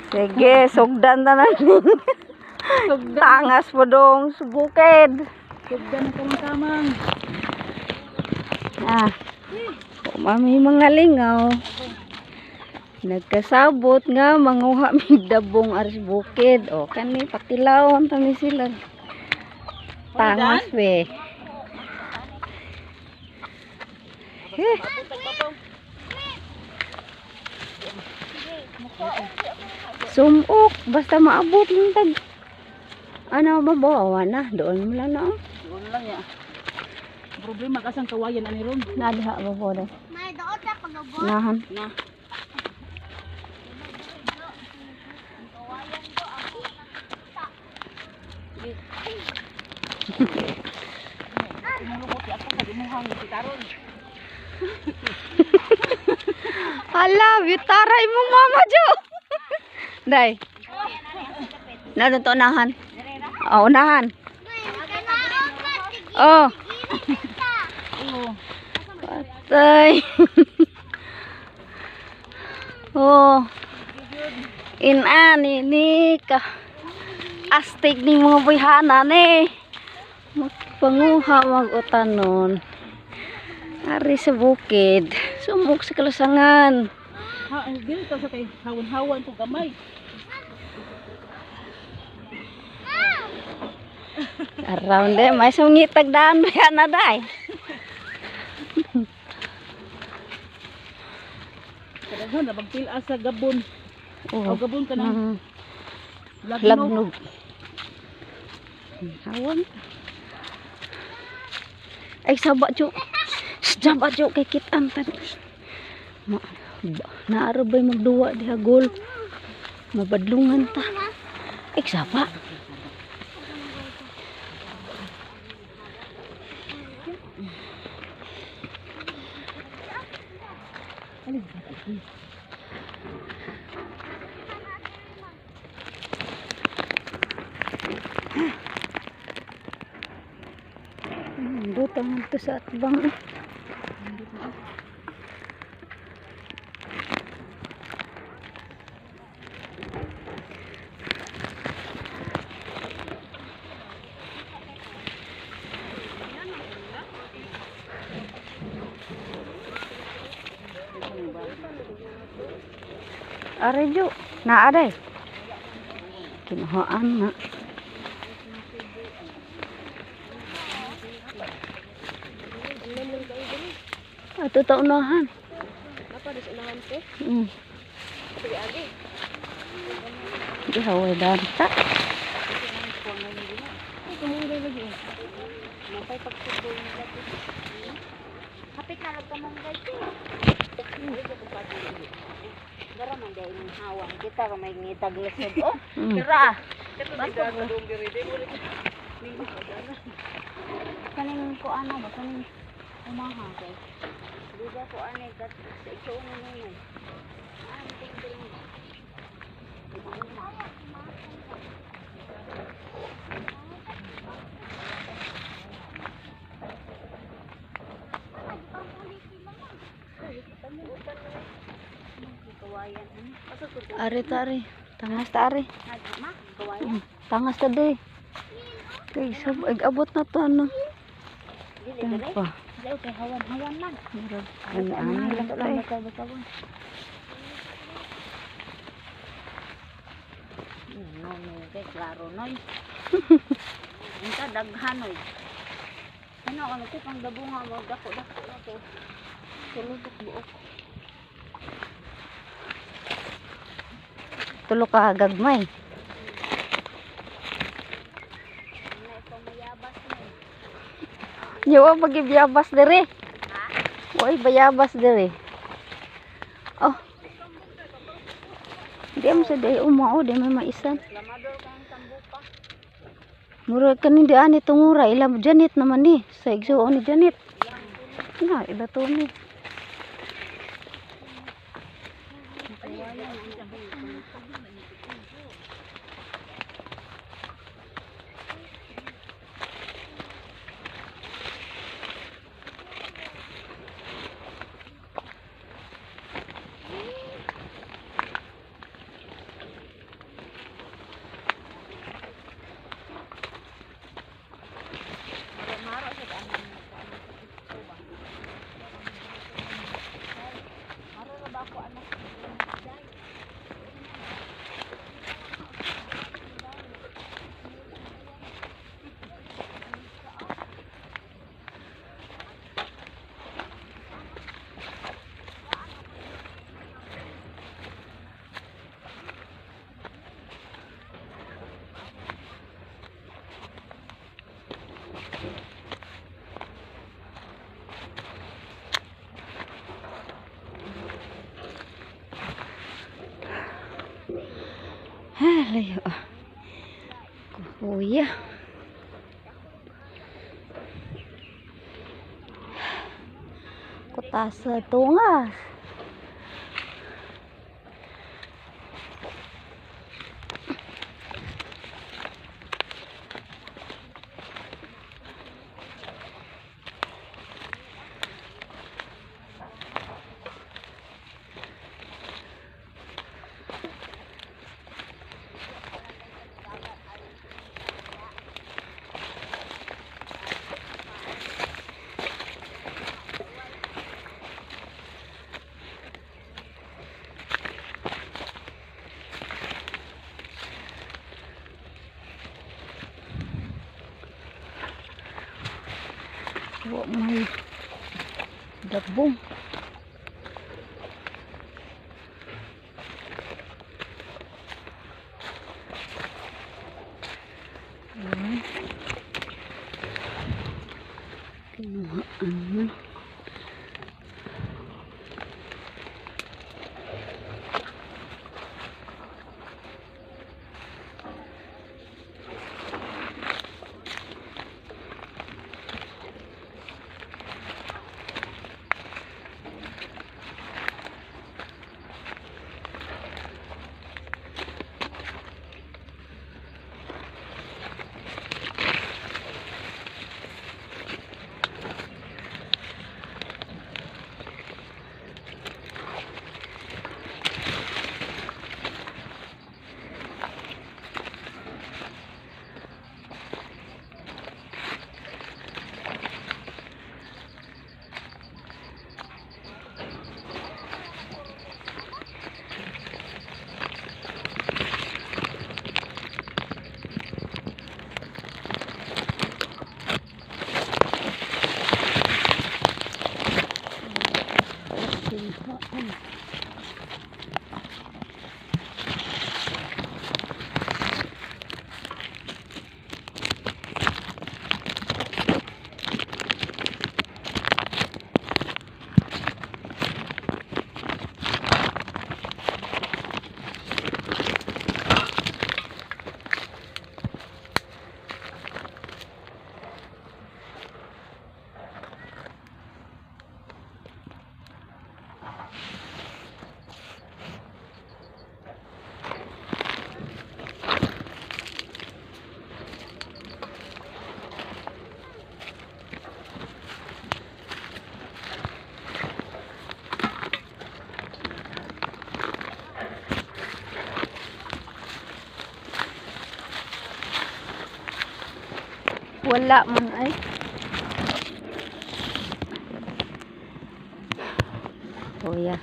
Sige, sugdan na namin. Tangas po dong subukid. Sugdan na kamang-kamang. Mami mga lingaw. Nagkasabot nga manguha mig dabong aris bukid. O kani pakilawon tami sila. Tangas be. Sumok basta maabot ng tag. Ano mabawa na doon mo lang na. Doon lang ya. Problema kasang kawayan ani ron. Nadiha ba po dahil? May doon sa pagabot. Nahan. Na. Hala, bitaray mo mama Jo. Day. Naroon to unahan. Oh, unahan. Oh. Patay. Oh. Inani ni ka. Astig ni mga buyhanan eh. Magpanguha mag-utanon. Ari sa bukid. Sumuk sa kalasangan. Ha, dili ta sa kay hawan-hawan to gamay. Around eh, may sungitag daan ba yan na day? Kadaghan na magpila sa gabon. O gabon ka nang Lagnog. Hawan. Ay sabat jo. Sabat jo kay kitan tan. Naarabay magduwa diha gol. Mabadlungan ta. Ay saba. Butang ito sa atbang. Are jo, na ada. Kinuhaan na. Ato ta unahan. Apa di unahan te? Tapi agi. Di haway danta. Napay pagsubo ni dati. Kapit na nagkamanggay te. Dara man day ning hawang kita ra may ngitag lesod. Oh, dira. Kaning ko ana ba kaning umaha kay. Diba ko ani kat sa ikaw na nun. Ari tari, tangas tari. Tangas tadi. Kay sab abot na to ano. Pa. Dai kay hawan-hawan lang. Ani lang tay. Bakaw-bakawan. No, kay klaro noy. Inta daghan oy. Ano ano ko pang dabunga mo dako-dako na to. Sulubok buok. Tulo ka gagmay. Yawa pagibiyabas dere. Oy, bayabas dere. Oh. Di mo sa day umao, di may maisan. Mura kanin di ani tungura ilam Janet naman ni. Sa igsuon ni Janet. Na, ila to ni. Layo. Kuya. Kutasa tungas. Wa may dabong. Ayan. Kinuhaan na. Wala man ay. Kuya.